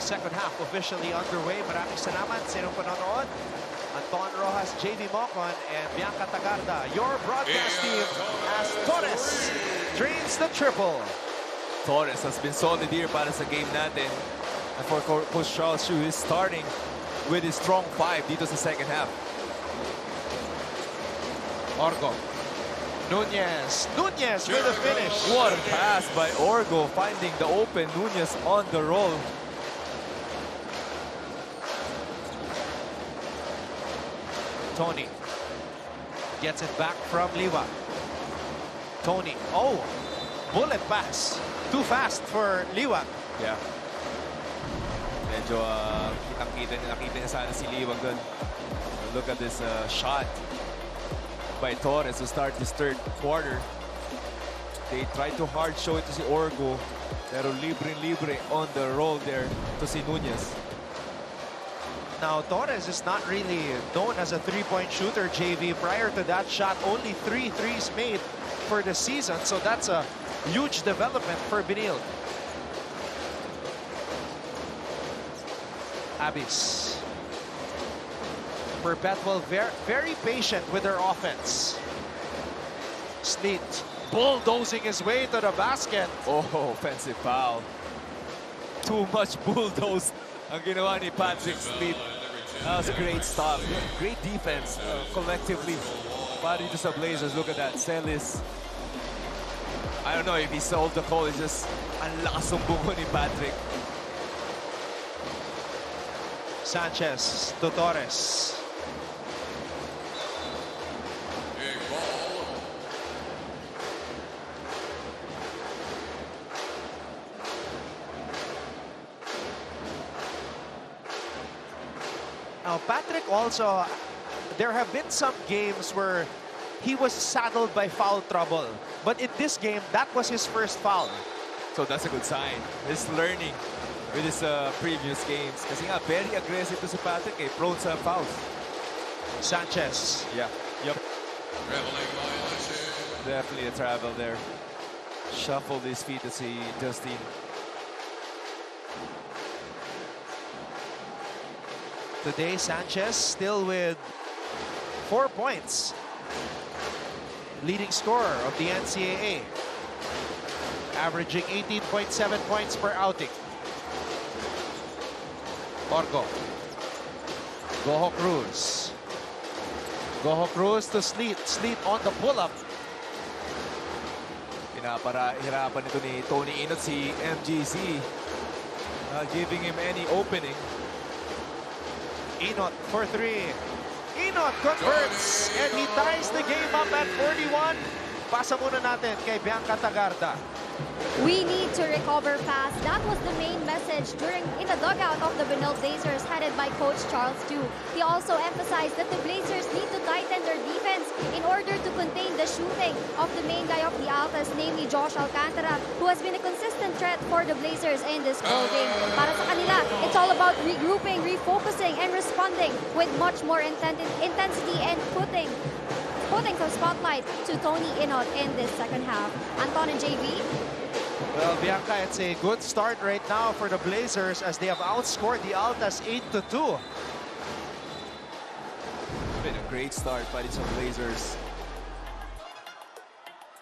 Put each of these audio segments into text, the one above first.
second half officially underway. Maraming salamat sa inyong panonood. Anton Rojas, JV Mocon, and Bianca Tagarda, your broadcast team as Torres drains the triple. Torres has been solid here para sa game natin. And for Coach Charles Chu, he's starting with his strong 5 dito sa second half. Orgo. Nunez with a finish. What a pass by Orgo, finding the open Nunez on the roll. Tony gets it back from Liwa. Tony, oh, bullet pass. Too fast for Liwa. Yeah. Medyo nakita niya sana si Liwag doon. Look at this shot by Torres to start this third quarter. They tried to hard show it to si Orgo, pero libre on the roll there to si Nunez. Now, Torres is not really known as a three-point shooter, JV. Prior to that shot, only 3 threes made for the season, so that's a huge development for Benilde. Abis. Perpetual very patient with their offense. Sleet bulldozing his way to the basket. Oh, offensive foul. Too much bulldoze ang ginawa ni Patrick Sleet. That was a great stop. Great defense collectively. Para dito sa Blazers. Look at that. Celis. I don't know if he sold the call. It's just ang lakas ng bungo ni Patrick. Sanchez to Torres. Now, Patrick also, there have been some games where he was saddled by foul trouble. But in this game, that was his first foul. So that's a good sign. He's learning with his previous games. Kasi nga, very aggressive to si Patrick, prone sa fouls. Sanchez. Yeah. Yep. Definitely a travel there. Shuffled his feet to see Justin. Today, Sanchez still with 4 points. Leading scorer of the NCAA. Averaging 18.7 points per outing. Orgo. Gojo Cruz. Gojo Cruz to Sleet. Sleet on the pull-up. Pinapahirapan nito ni Tony Inot si MGC. Not giving him any opening. Inot for 3. Inot converts and he ties the game up at 41. Pasa muna natin kay Bianca Tagarda. We need to recover fast. That was the main message in the dugout of the Benilde Blazers headed by Coach Charles Chu. He also emphasized that the Blazers need to tighten their defense in order to contain the shooting of the main guy of the Altas, namely Josh Alcantara, who has been a consistent threat for the Blazers in this ball game. Para sa kanila, it's all about regrouping, refocusing, and responding with much more intensity and putting some spotlight to Tony Inot in this second half. Anton and JV. Well, Bianca, it's a good start right now for the Blazers as they have outscored the Altas 8-2. Been a great start by the Blazers.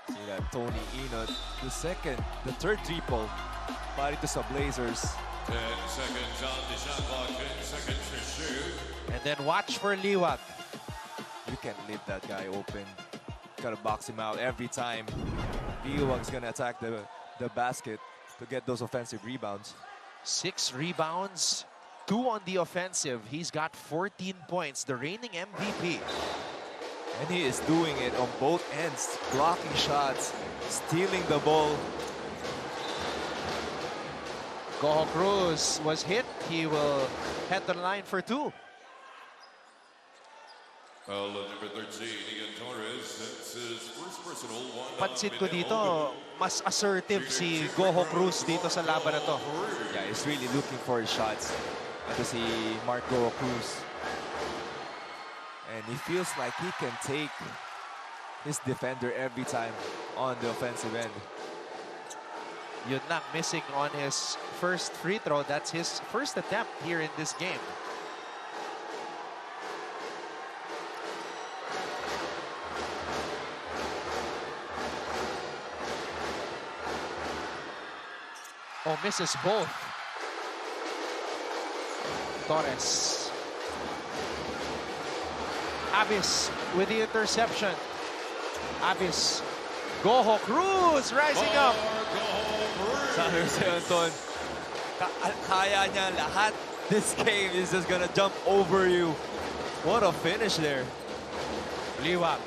See that Tony Inot, the third triple by the Blazers. 10 seconds on the shot clock, 10 seconds to shoot. And then watch for Liwag. You can't leave that guy open. Gotta box him out every time. Liwag's gonna attack the basket to get those offensive rebounds. 6 rebounds, 2 on the offensive. He's got 14 points, the reigning MVP. And he is doing it on both ends, blocking shots, stealing the ball. Gojo Cruz was hit. He will head to the line for 2. Well, number 13, Ian Torres, that's his first personal one. Pansin ko dito, mas assertive si Gojo Cruz dito sa laban na to. Yeah, he's really looking for his shots. Ito si Gojo Cruz. And he feels like he can take his defender every time on the offensive end. Yun lang, missing on his first free throw. That's his first attempt here in this game. Oh, misses both. Torres. Abis with the interception. Abis. Gojo Cruz rising up. Sabi ko sa'yo, Anton, kaya niya lahat. This game is just gonna jump over you. What a finish there. Liwag.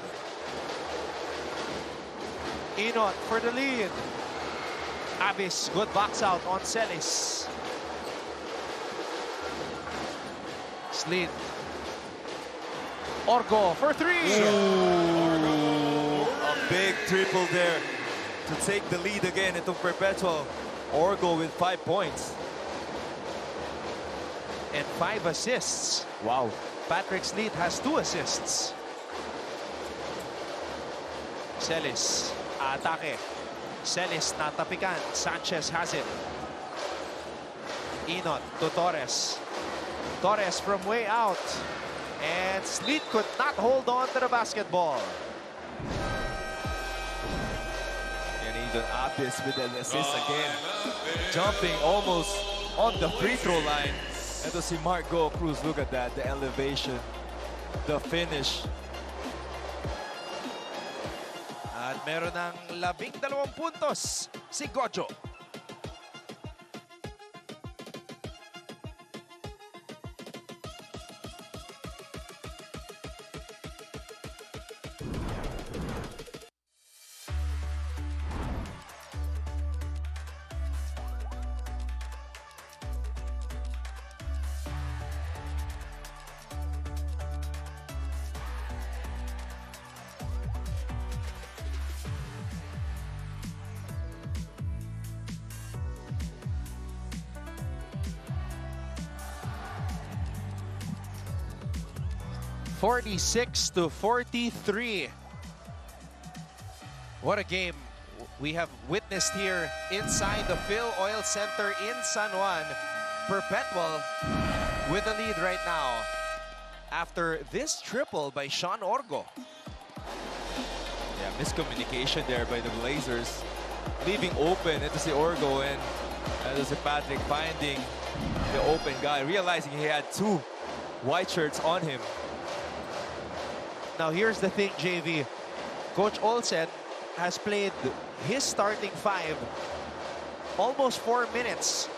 Inot for the lead. Abis, good box out on Celis. Slid. Orgo for three. A big triple there to take the lead again into Perpetual. Orgo with 5 points. And 5 assists. Wow. Patrick Slid has 2 assists. Celis, atake. Celis natapikan. Sanchez has it. Inot to Torres. Torres from way out. And Slid could not hold on to the basketball. And even Abis with an assist again. Jumping almost on the free throw line. And to see Gojo Cruz, look at that. The elevation. The finish. At meron ng 12 puntos si Gojo. $46-43. What a game we have witnessed here inside the Phil Oil Center in San Juan. Perpetual with the lead right now after this triple by Sean Orgo. Yeah, miscommunication there by the Blazers. Leaving open, ito si Orgo, and ito si Patrick finding the open guy, realizing he had 2 white shirts on him. Now here's the thing, JV. Coach Olsen has played his starting 5 almost 4 minutes.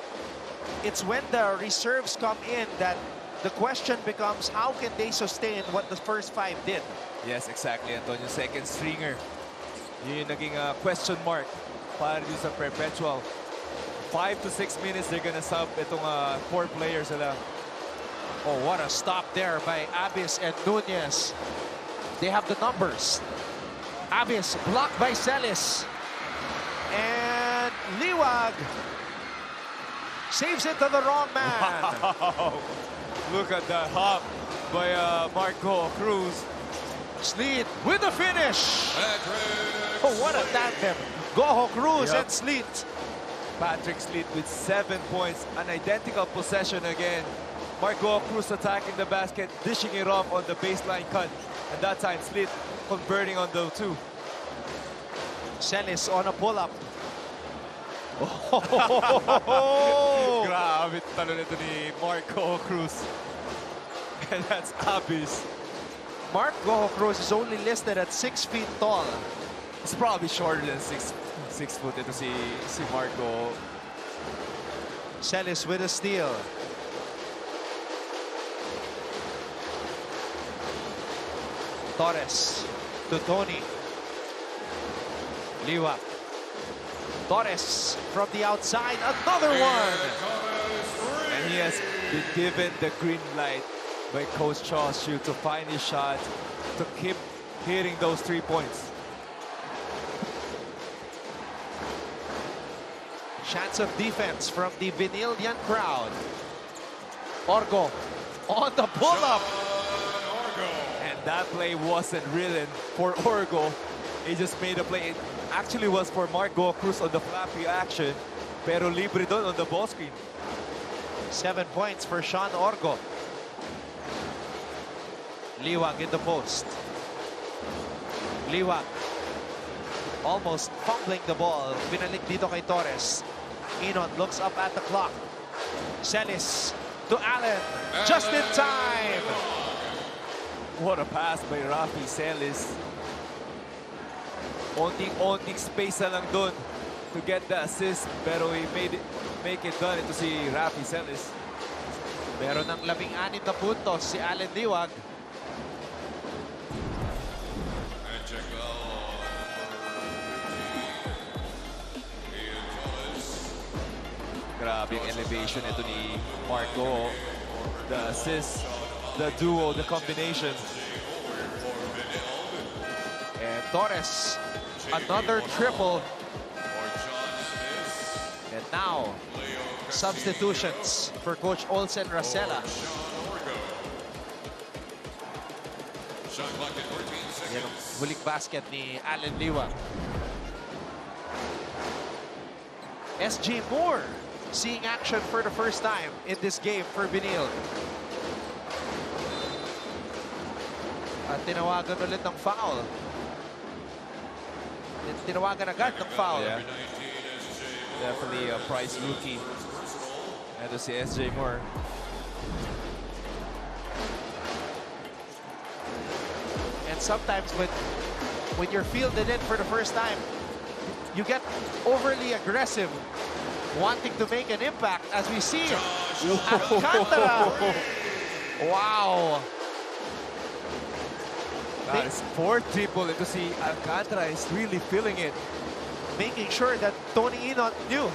It's when the reserves come in that the question becomes, how can they sustain what the first 5 did? Yes, exactly, Antonio. Second stringer. Yun yung naging question mark para dito sa Perpetual. 5 to 6 minutes, they're gonna sub itong 4 players sila. Oh, what a stop there by Abis and Nunez. They have the numbers. Abis blocked by Celis. And Liwag saves it to the wrong man. Wow. Look at that hop by Gojo Cruz. Slid with the finish. Oh, what a tandem. Gojo Cruz and Slid. Patrick Slid with 7 points. An identical possession again. Gojo Cruz attacking the basket, dishing it off on the baseline cut. And that time, Slid converting on the 2. Celis on a pull-up. Oh! Grabe talo nito ni Gojo Cruz. And that's Abis. Gojo Cruz is only listed at 6 feet tall. It's probably shorter than 6 foot. Ito si Marco. Celis with a steal. Torres to Tony. Liwag. Torres from the outside, another one. And he has been given the green light by Coach Charles Chu to find his shot, to keep hitting those 3 points. Chance of defense from the Benilde crowd. Orgo on the pull-up. And that play wasn't written for Orgo. He just made a play. It actually was for Gojo Cruz on the flappy action. Pero libre doon on the ball screen. 7 points for Sean Orgo. Liwag in the post. Liwag almost fumbling the ball. Binalik dito kay Torres. Inon looks up at the clock. Celis to Allen. Just in time. What a pass by Rafi Celis. Onting space na lang doon to get the assist. Pero he make it done ito si Rafi Celis. Meron ng 16 na puntos si Allen Liwag. And check out Ian Torres. Grabe yung elevation ito ni Marco. The assist, the duo, the combination. And Torres, another triple. And now, substitutions for Coach Olsen Racela. Shot clock at 14 Yan ang seconds. huling basket ni Allen Liwag. SJ Moore seeing action for the first time in this game for Benilde. At tinawagan ulit ng foul. Tinawagan agad ng foul. Yeah. Definitely a prize rookie. Ito si SJ Moore. And sometimes when you're fielded in for the first time, you get overly aggressive, wanting to make an impact, as we see Alcantara. Wow. That is fourth triple. Ito si Alcantara is really feeling it. Making sure that Tony Inon knew.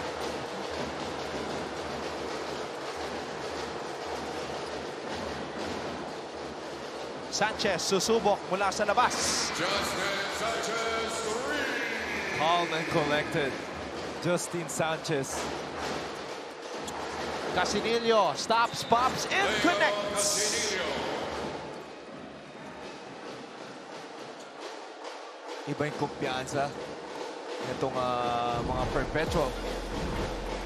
Sanchez susubok mula sa labas. Justin Sanchez, 3. Calm and collected. Justin Sanchez. Casinillo stops, pops, and connects. Iba yung kumpiyansa itong mga Perpetual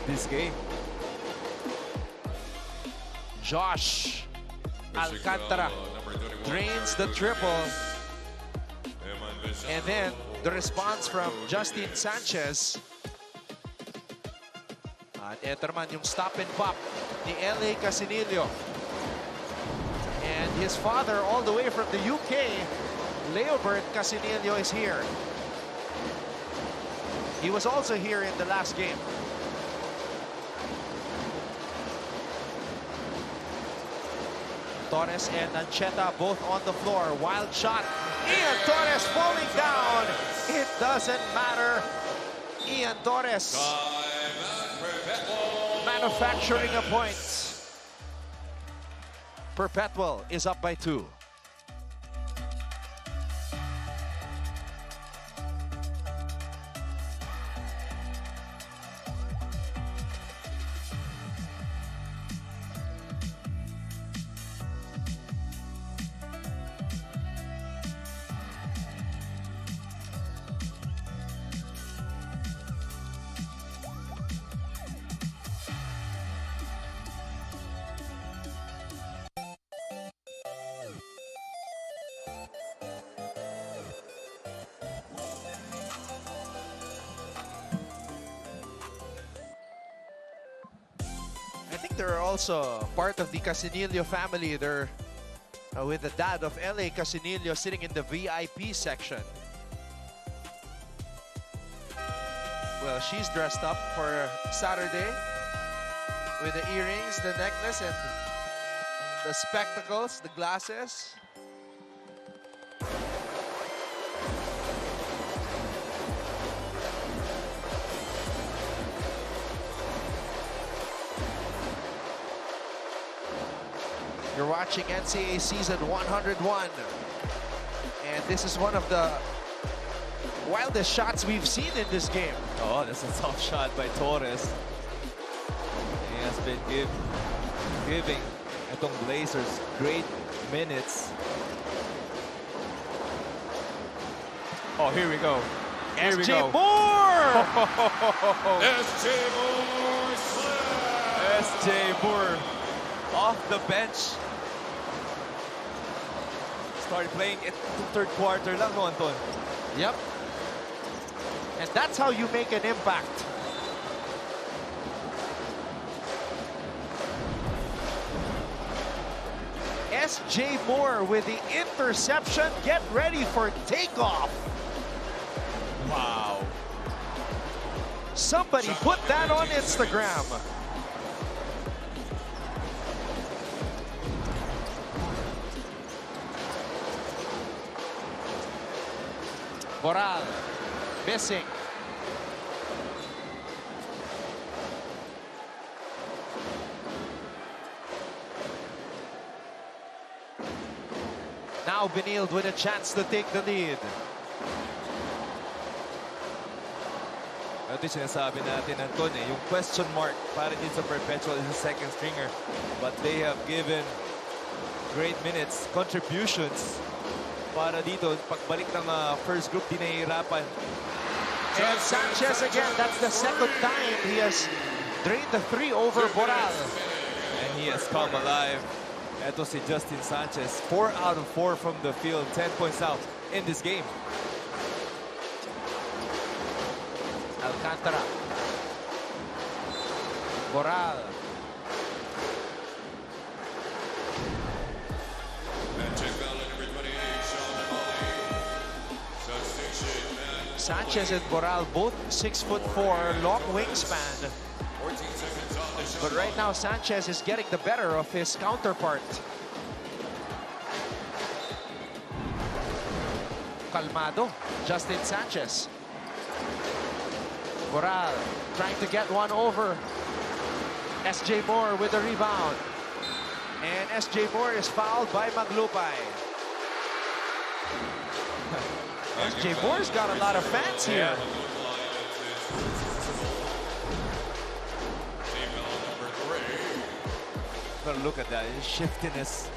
this game. Josh Alcantara drains the triple. And then the response from Justin Sanchez. At eto naman yung stop and pop ni LA Casinillo. And his father all the way from the UK, Leobert Casinillo, is here. He was also here in the last game. Torres and Ancheta both on the floor. Wild shot. Ian Torres falling down. It doesn't matter. Ian Torres manufacturing a point. Perpetual is up by 2. I think they're also part of the Casinillo family. They're with the dad of LA Casinillo sitting in the VIP section. Well, she's dressed up for Saturday with the earrings, the necklace, and the spectacles, the glasses. You're watching NCAA season 101. And this is one of the wildest shots we've seen in this game. Oh, that's a tough shot by Torres. He has been giving itong Blazers great minutes. Oh, here we go. Here we SJ go. Moore! SJ Moore slam. SJ Moore off the bench. Started playing it the third quarter lang, no, Anton? Yep. And that's how you make an impact. SJ Moore with the interception. Get ready for takeoff. Wow. Somebody put that on Instagram. Boral missing. Now Benilde with a chance to take the lead. Ito yung sinasabi natin, Anton, yung question mark para din sa Perpetual is a second stringer. But they have given great minutes, contributions para dito. Pagbalik ng first group, di nahihirapan. And Sanchez again, that's the second time he has drained the three over Boral. And he has come alive. Ito si Justin Sanchez, 4 out of 4 from the field, 10 points out in this game. Alcantara. Boral. Sanchez and Boral both 6'4", long wingspan. But right now Sanchez is getting the better of his counterpart. Calmado, Justin Sanchez. Boral trying to get one over. SJ Moore with the rebound. And SJ Moore is fouled by Maglupay. SJ Moore's got a lot of fans here. But look at that, his shiftiness.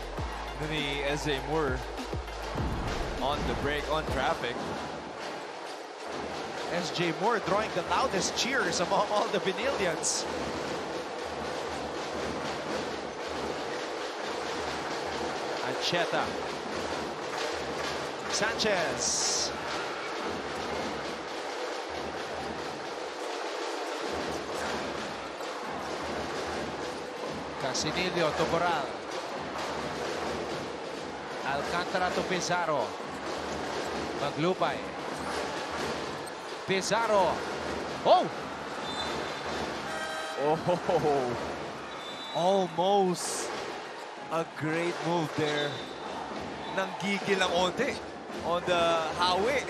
Ni SJ Moore on the break, on traffic. SJ Moore drawing the loudest cheers among all the Benildians. Ancheta. Sanchez. Casinillo to Boral. Alcantara to Pizarro. Maglupay. Pizarro. Oh! Oh, almost a great move there. Nanggigil ang onte on the hawi.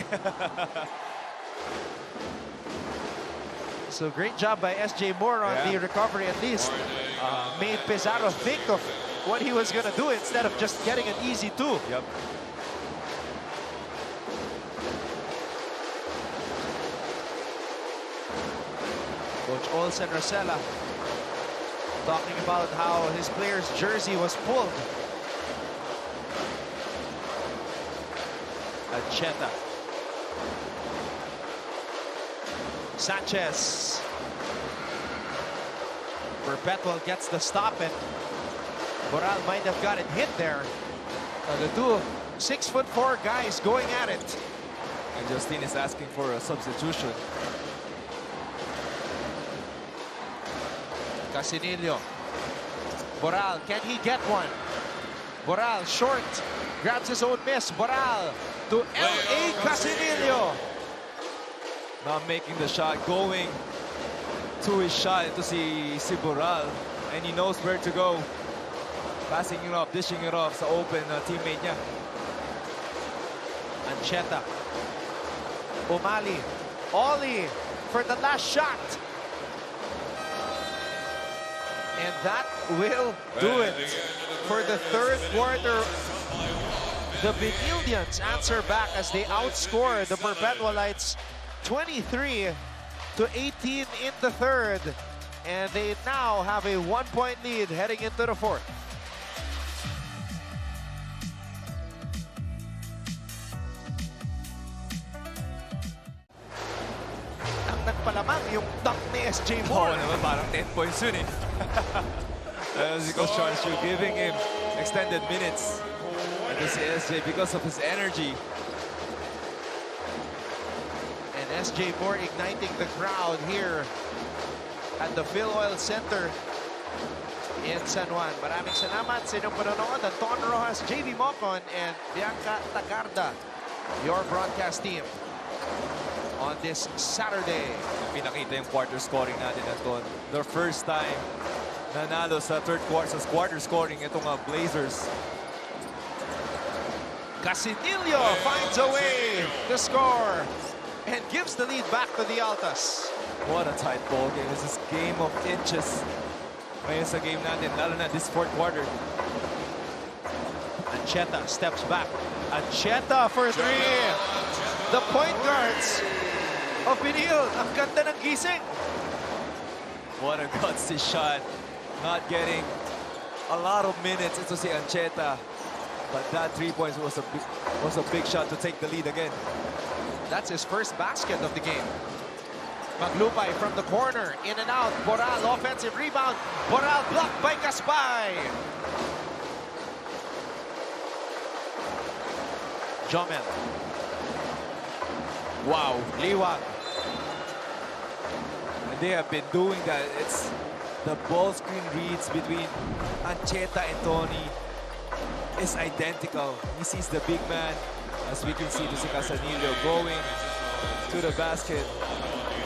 So great job by SJ Moore on the recovery, at least made Pizarro think of what he was going to do instead of just getting an easy two. Yep. Coach Olsen Rosella talking about how his player's jersey was pulled. Ancheta. Sanchez. Perpetual gets the stop, and Boral might have gotten hit there. The two 6'4" guys going at it. And Justin is asking for a substitution. Casinillo. Boral, can he get one? Boral, short, grabs his own miss. Boral to L.A. Casinillo. Not making the shot, going to his shot to si Boral. And he knows where to go. Passing it off, dishing it off sa open teammate niya. Ancheta. Umali. Ollie for the last shot. And that will do it for the third quarter. The Benildians answer back as they outscore the Perpetualites 23-18 in the third. And they now have a 1-point lead heading into the fourth. pa lamang yung dunk ni SJ Oo Moore. naman, parang 10 points yun eh. As Coach Charles Yu giving him extended minutes. And to see SJ because of his energy. And SJ Moore igniting the crowd here at the Phil Oil Center in San Juan. Maraming salamat sa inyong panonood. Anton Rojas, JV Mocon, and Bianca Tagarda, your broadcast team on this Saturday. Pinakita yung quarter scoring natin, Anton. Their first time nanalo sa quarter scoring itong Blazers. Casinillo finds a way to score and gives the lead back to the Altas. What a tight ball game. This is game of inches. Ngayon sa game natin, lalo na this fourth quarter. Ancheta steps back. Ancheta for three. The point guards of Benilde. Ang ganda ng gising. What a gutsy shot. Not getting a lot of minutes. Ito si Ancheta. But that 3 points was a big shot to take the lead again. That's his first basket of the game. Maglupay from the corner, in and out. Boral, offensive rebound. Boral blocked by Gaspay. Jomel. Wow. Liwag. And they have been doing that. It's the ball screen reads between Ancheta and Tony is identical. He sees the big man, as we can see, to si Casanillo going to the basket.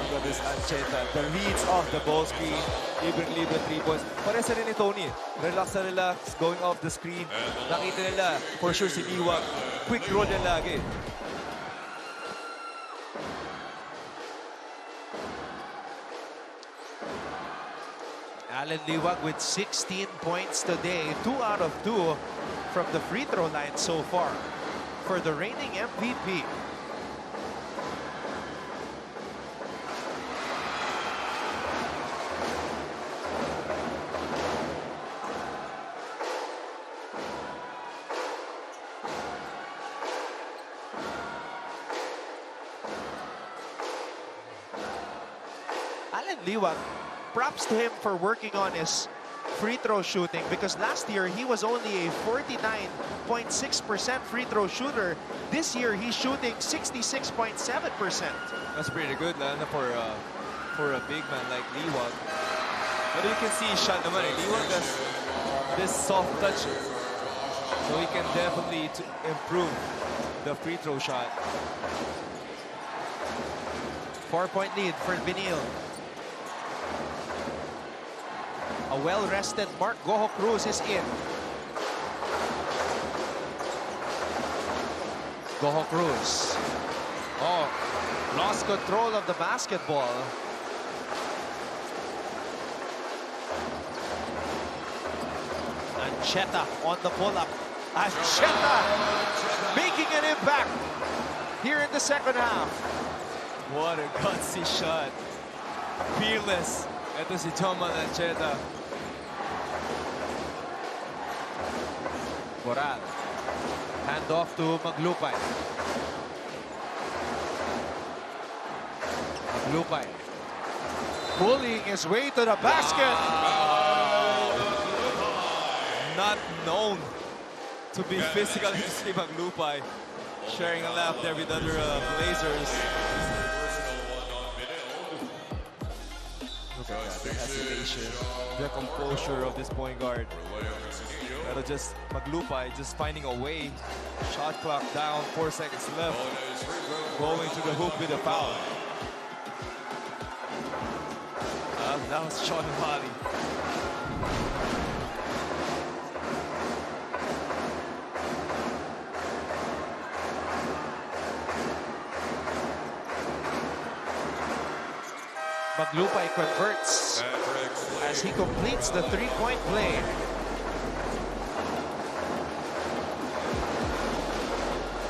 Look at this Ancheta. The reads off the ball screen. Libre 3 points. Pares rin ni Tony. Relax na relax. Going off the screen. Nakita nila, for sure, si Liwag. Quick roll yan lagi. Allen Liwag with 16 points today. 2 out of 2 from the free throw line so far for the reigning MVP. Allen Liwag, props to him for working on his free throw shooting, because last year he was only a 49.6% free throw shooter. This year he's shooting 66.7%. That's pretty good, lalo na for a big man like Liwag. But you can see shot naman eh. Liwag has this soft touch, so he can definitely improve the free throw shot. 4-point lead for Benilde. A well-rested Gojo Cruz is in. Gojo Cruz. Oh, lost control of the basketball. Ancheta on the pull-up. Ancheta making an impact here in the second half. What a gutsy shot. Fearless. Ito si Jomal Ancheta. Boral. Hand off to Maglupay. Maglupay. Pulling his way to the basket. Not known to be physical, si Maglupay. Sharing a lap there with other Blazers. Look at that, the hesitation, the composure of this point guard. Pero just Maglupay just finding a way. Shot clock down, 4 seconds left. Going to the hoop with a foul. That was Sean Valley. Maglupay converts as he completes the three-point play.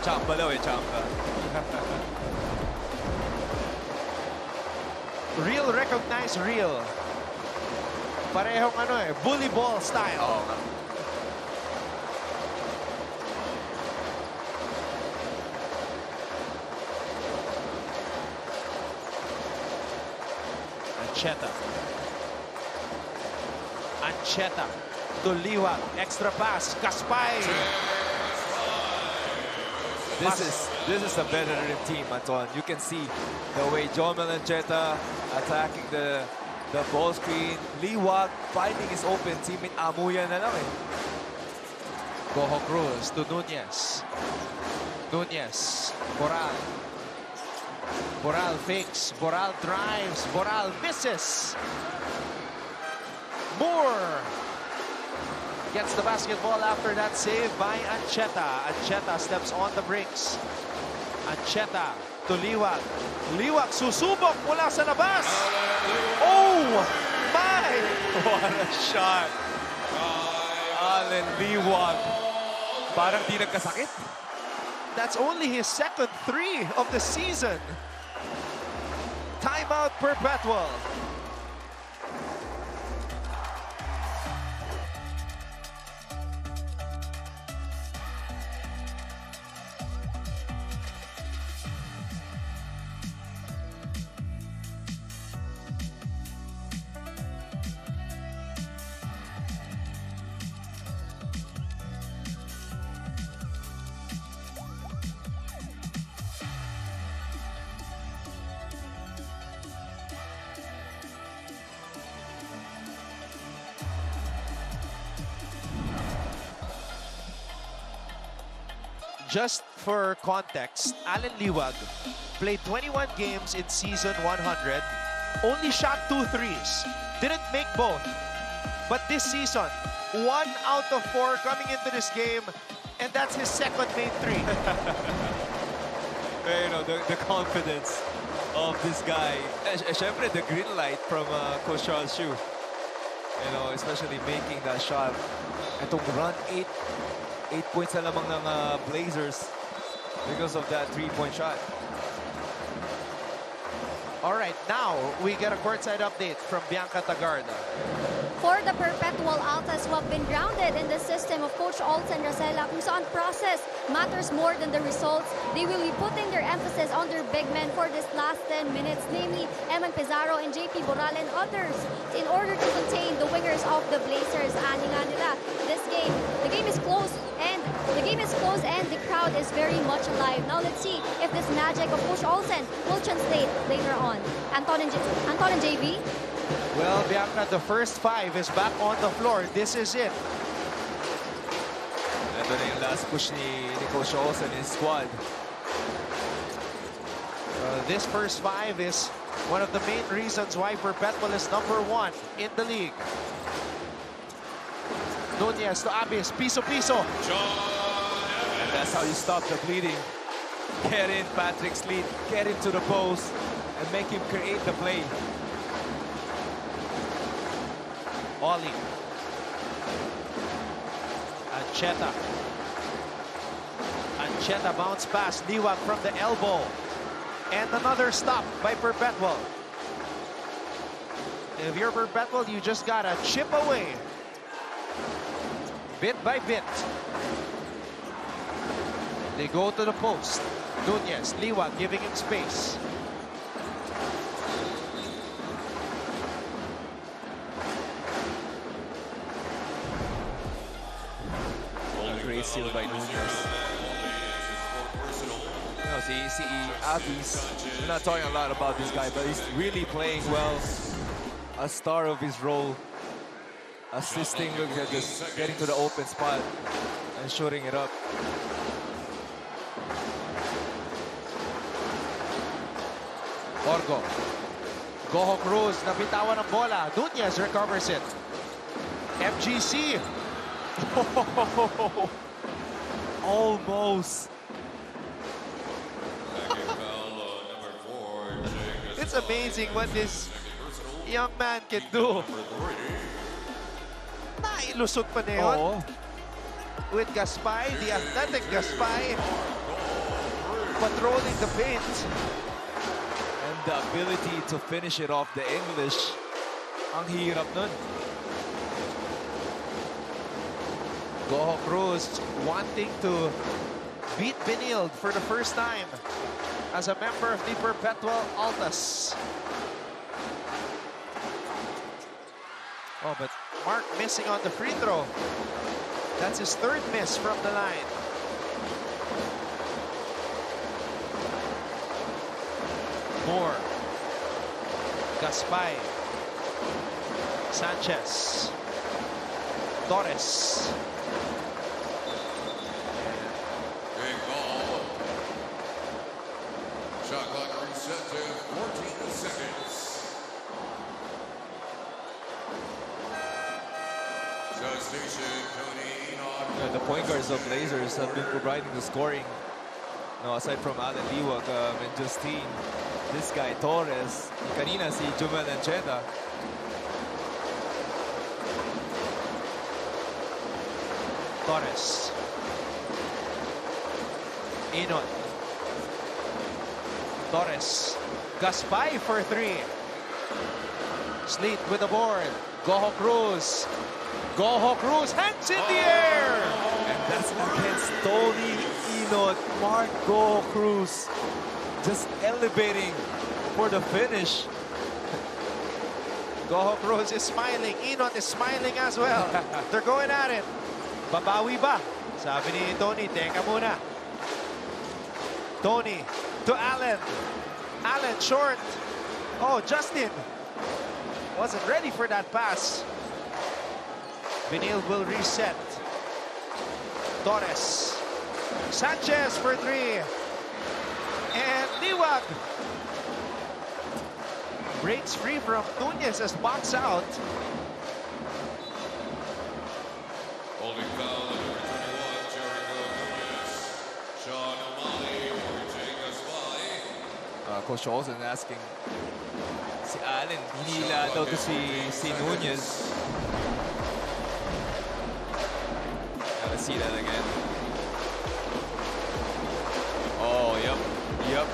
Chamba daw eh, chamba. Real recognize real. Parehong bully ball style. Ancheta. Ancheta to Liwag. Extra pass. Gaspay. This is a veteran team, Anton. You can see the way Jomel Ancheta attacking the ball screen. Liwag finding his open teammate. Amuya na lang eh. Gojo Cruz to Nunez. Nunez. Boral. Boral fakes. Boral drives. Boral misses. Moore gets the basketball after that save by Ancheta. Ancheta steps on the brakes. Ancheta to Liwag. Liwag susubok mula sa labas. Oh my! What a shot! Allen Liwag. Parang di nagkasakit. That's only his second three of the season. Timeout Perpetual. Just for context, Allen Liwag played 21 games in season 100, only shot 2 threes, didn't make both. But this season, 1 out of 4 coming into this game, and that's his second made three. You know, the confidence of this guy. Syempre, the green light from Coach Charles Chu. You know, especially making that shot. Itong run, 8 points na lamang ng Blazers because of that 3-point shot. All right, now we get a courtside update from Bianca Tagarda. For the Perpetual Altas who have been grounded in the system of Coach Olsen Rosella, kung saan process matters more than the results, they will be putting their emphasis on their big men for this last 10 minutes, namely Eman Pizarro and JP Boral and others, in order to contain the wingers of the Blazers. Ani nga nila, the game is close and the crowd is very much alive. Now let's see if this magic of Coach Olsen will translate later on. Anton and JV? Well, Bianca, the first 5 is back on the floor. This is it. Ito na yung last push ni Coach Olsen and his squad. This first 5 is one of the main reasons why Perpetual is #1 in the league. Nunez to Abis, piso-piso. And that's how you stop the bleeding. Get in Patrick Sleet, get into the post, and make him create the play. Ollie. Ancheta. Ancheta bounce pass. Liwag from the elbow. And another stop by Perpetual. If you're Perpetual, you just gotta chip away. Bit by bit. They go to the post. Nunez, Liwag giving him space. Great steal by Nunez. You know, see Abis, we're not talking a lot about this guy, but he's really playing well. A star of his role. Assisting, look at this, getting to the open spot and shooting it up. Orgo. Gojo Cruz, nabitawan ng bola. Nunez recovers it. FGC. Almost. It's amazing what this young man can do. Nailusot pa na yun. Oo. With Gaspay, the athletic Gaspay, patrolling the paint. And the ability to finish it off the English. Ang hirap nun. Gojo Cruz wanting to beat Benilde for the first time as a member of the Perpetual Altas. Oh, but Mark missing on the free throw. That's his third miss from the line. Moore. Gaspay. Sanchez. Torres. Big ball. Shot clock reset to 14 seconds. Substation, Tony Enoch. The point guards of Blazers have been providing the scoring. No, aside from Alan Liwag and Justine, this guy Torres, kanina si Jumel Ancheta. Torres. Inon. Torres. Gaspay for three. Sleet with the board. Gojo Cruz. Gojo Cruz, hands in the air! And that's against Tony Inon, Mark Gojo Cruz. Just elevating for the finish. Gojo Cruz is smiling. Inon is smiling as well. They're going at it. Babawi ba? Sabi ni Tony, teka muna. Tony to Allen. Allen short. Oh, Justin wasn't ready for that pass. Benilde will reset. Torres. Sanchez for three. And Liwag breaks free from Nunez as box out. Holding foul at number 21, Jericho Nunez. Sean O'Malley for Jacob Spy. Coach Olsen asking si Allen, hinila daw to si Nunez. Let's see that again. Oh, yep.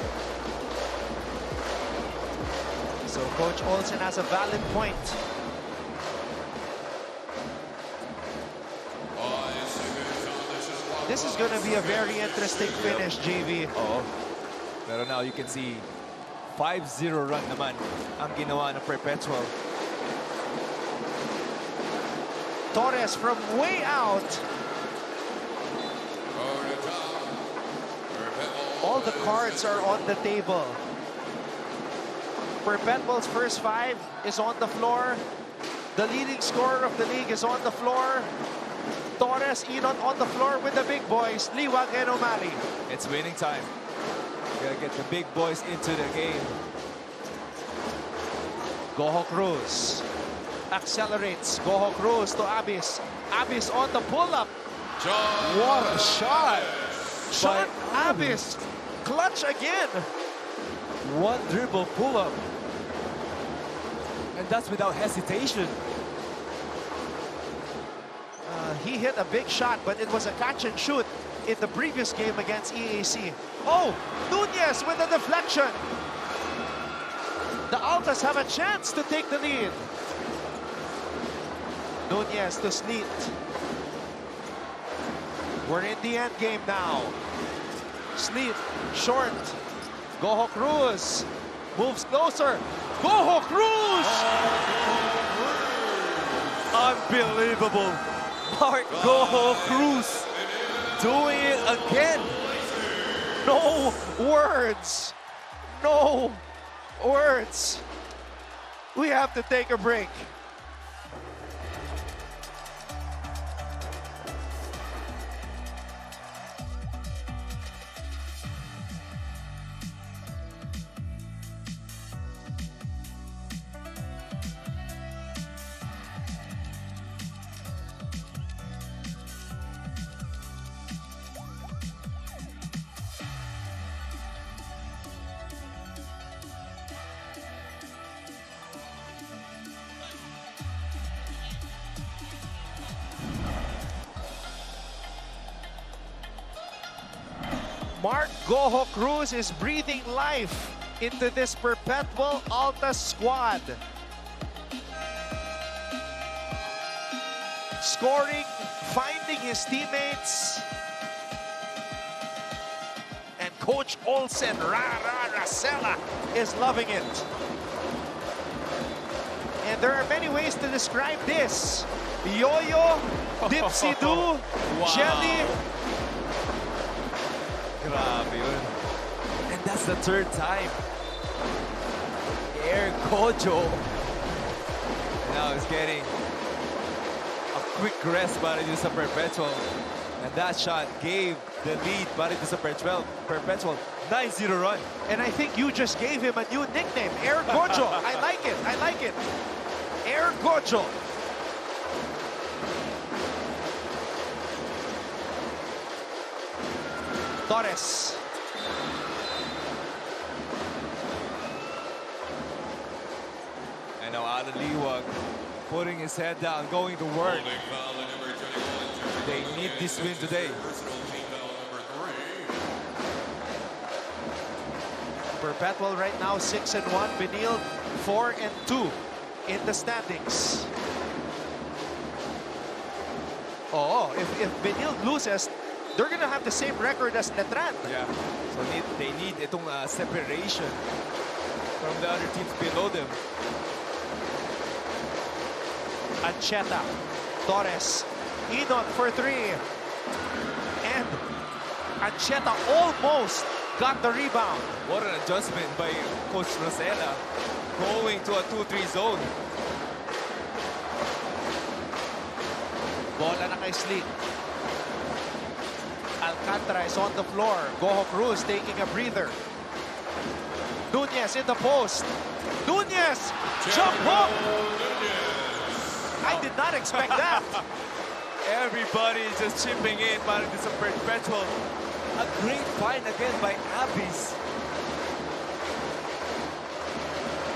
So Coach Olsen has a valid point. This is going to be a very interesting finish, JV. Oo. Pero now you can see 5-0 run naman ang ginawa ng Perpetual. Torres from way out. All the cards are on the table. Perpetual's first five is on the floor. The leading scorer of the league is on the floor. Torres, Inon on the floor with the big boys, Liwag and O'Malley. It's winning time. Gotta get the big boys into the game. Gojo Cruz accelerates. Gojo Cruz to Abis. Abis on the pull-up. What a shot! Sean Abis, clutch again. One dribble pull-up. And that's without hesitation. He hit a big shot, but it was a catch and shoot in the previous game against EAC. Oh, Nunez with a deflection. The Altas have a chance to take the lead. Nunez to Sleet. We're in the end game now. Sleet, short. Gojo Cruz moves closer. Gojo Cruz! Unbelievable. Mark Gojo Cruz doing it again. No words. No words. We have to take a break. Mark Gojo Cruz is breathing life into this Perpetual Altas squad. Scoring, finding his teammates. And Coach Olsen, Rasela, is loving it. And there are many ways to describe this. Yo-yo, dipsy-do, jelly. Grabe yun. And that's the third time. Air Gojo. Now he's getting a quick rest para dito sa Perpetual. And that shot gave the lead para dito sa Perpetual. 9-0 run. And I think you just gave him a new nickname, Air Gojo. I like it. I like it. Air Gojo. Torres. And now Alan Liwag putting his head down, going to work. They need this win today. Perpetual right now 6-1. Benilde 4-2 in the standings. Oh, if Benilde loses, they're gonna have the same record as Letran. Yeah. So they need itong separation from the other teams below them. Ancheta, Torres, Enoch for 3. And Ancheta almost got the rebound. What an adjustment by Coach Rosella, going to a 2-3 zone. Bola na kay Sleet. Alcantara is on the floor. Gojo Cruz taking a breather. Nunez in the post. Nunez! Jump hook! I did not expect that. Everybody is just chipping in para this Perpetual. A great find again by Abis.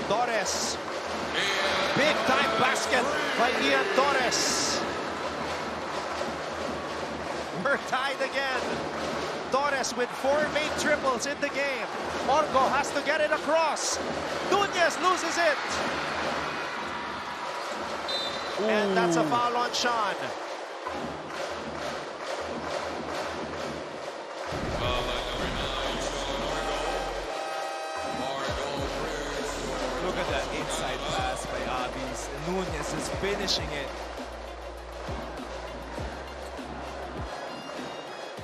Torres. Big time basket by Ian Torres. We're tied again. Torres with 4 made triples in the game. Orgo has to get it across. Nunez loses it. And that's a foul on Sean. Look at that inside pass by Abis. Nunez is finishing it.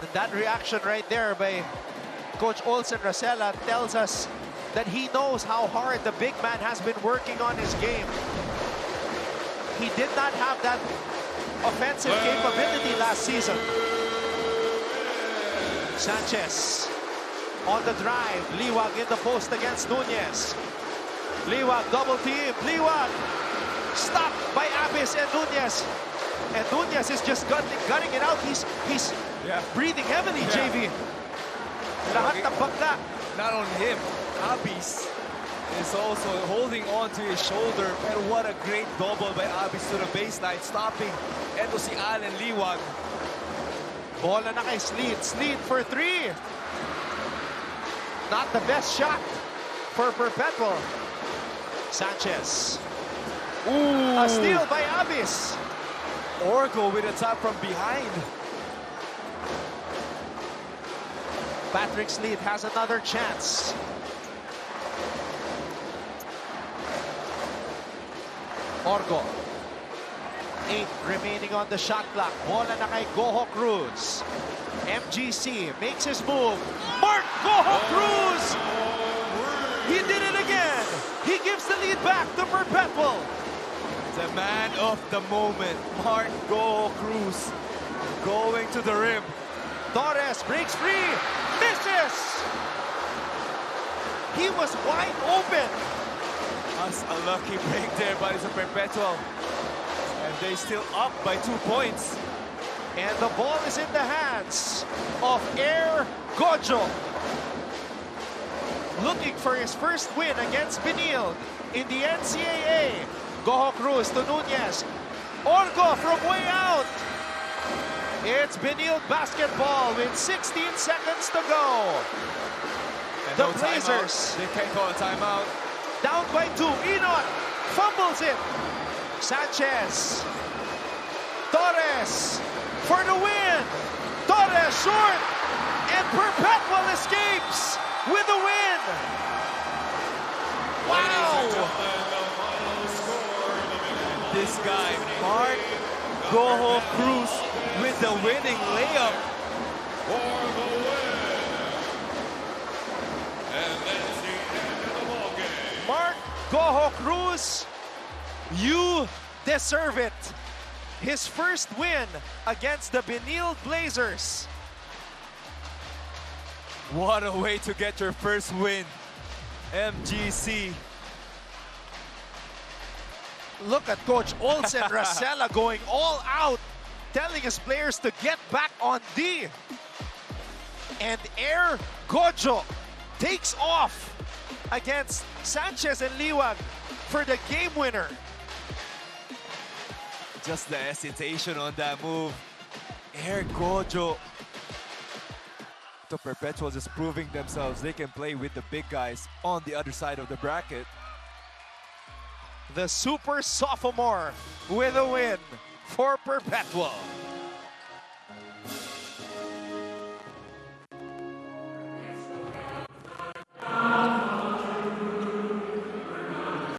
And that reaction right there by Coach Olsen Rosella tells us that he knows how hard the big man has been working on his game. He did not have that offensive capability last season. Sanchez on the drive. Liwag in the post against Nunez. Liwag double team. Liwag stopped by Abis and Nunez. And Nunez is just gutting it out. He's breathing heavily, JV. Lahat ng bagla. Not only him, Abis is also holding on to his shoulder. And what a great double by Abis to the baseline, stopping. Eto si Alan Liwag. Bola na kay Sleet. Sleet for 3. Not the best shot for Perpetual. Sanchez. Ooh. A steal by Abis. Orgo with a tap from behind. Patrick Sleet has another chance. Orgo. 8 remaining on the shot clock. Bola na kay Gojo Cruz. MGC makes his move. Mark Gojo Cruz! He did it again. He gives the lead back to Perpetual. The man of the moment, Mark Gojo Cruz, going to the rim. Torres breaks free. Misses! He was wide open. That's a lucky break there by the Perpetual. And they still up by 2 points. And the ball is in the hands of Air Gojo. Looking for his first win against Benilde in the NCAA. Gojo Cruz to Nunez. Orgo from way out. It's Benilde basketball with 16 seconds to go. And The no Blazers. timeout. They can't call a timeout. Down by 2. Enoch fumbles it. Sanchez. Torres for the win. Torres short. And Perpetual escapes with the win. Wow. this guy, Mark Gojo Cruz, with the winning layup. For the win. And that's the end of the ball game. Mark Gojo Cruz, you deserve it. His first win against the Benilde Blazers. What a way to get your first win, MGC. Look at Coach Olsen Racela going all out, telling his players to get back on D. And Air Gojo takes off against Sanchez and Liwag for the game winner. Just the hesitation on that move. Air Gojo. The Perpetual just proving themselves. They can play with the big guys on the other side of the bracket. The super sophomore with a win for Perpetual.